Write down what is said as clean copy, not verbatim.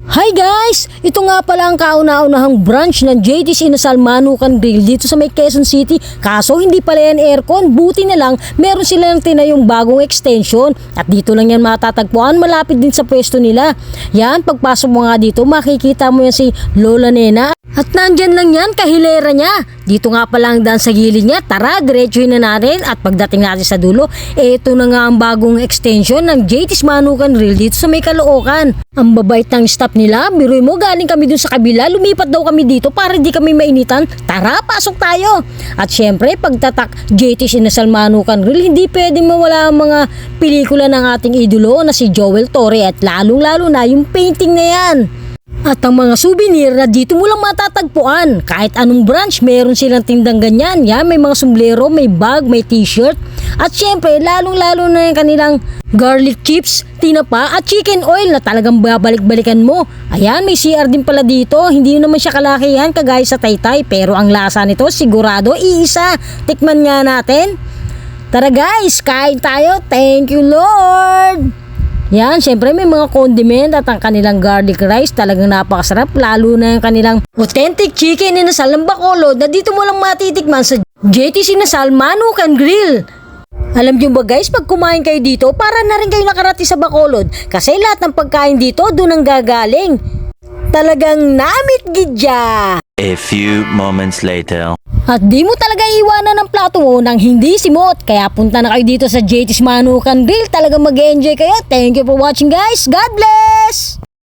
Hi guys! Ito nga pala ang kauna-unahang branch ng JT's Inasal Manukan Grill dito sa may Quezon City. Kaso hindi pala yan aircon, buti na lang meron silang tinayong bagong extension. At dito lang yan matatagpuan, malapit din sa pwesto nila. Yan, pagpasok mo nga dito makikita mo yan si Lola Nena. At nandyan lang yan, kahilera niya. Dito nga pala ang daan sa gilid niya. Tara, diretsuhin na natin. At pagdating natin sa dulo, ito na nga ang bagong extension ng JT's Manukan Grill dito sa may Caloocan. Ang babait ng staff nila. Biruin mo, galing kami dun sa kabila. Lumipat daw kami dito para di kami mainitan. Tara, pasok tayo. At syempre, pagtatak JT's Inasal Manukan Grill, hindi pwedeng mawala ang mga pelikula ng ating idolo na si Joel Torre. At lalong-lalo na yung painting na yan. At ang mga souvenir na dito mo lang matatagpuan. Kahit anong branch, meron silang tindang ganyan. Yan, may mga sombrero, may bag, may t-shirt. At syempre, lalong-lalo na yung kanilang garlic chips, tinapa at chicken oil na talagang babalik-balikan mo. Ayan, may CR din pala dito. Hindi naman siya kalakihan kagaya sa Taytay. Pero ang lasa nito, sigurado, iisa. Tikman nga natin. Tara guys, kain tayo. Thank you Lord! Yan, syempre may mga condiment at ang kanilang garlic rice talagang napakasarap, lalo na yung kanilang authentic chicken inasal ng Bacolod na dito mo lang matitikman sa JT's Inasal Manukan Grill. Alam nyo ba guys, pag kumain kayo dito, para na rin kayo nakarati sa Bacolod kasi lahat ng pagkain dito doon ang gagaling. Talagang namit gidya. A few moments later. At di mo talaga iwanan ng plato mo nang hindi simot. Kaya punta na kayo dito sa JT's Manukan Grill. Talagang mag-enjoy kayo. Thank you for watching guys. God bless!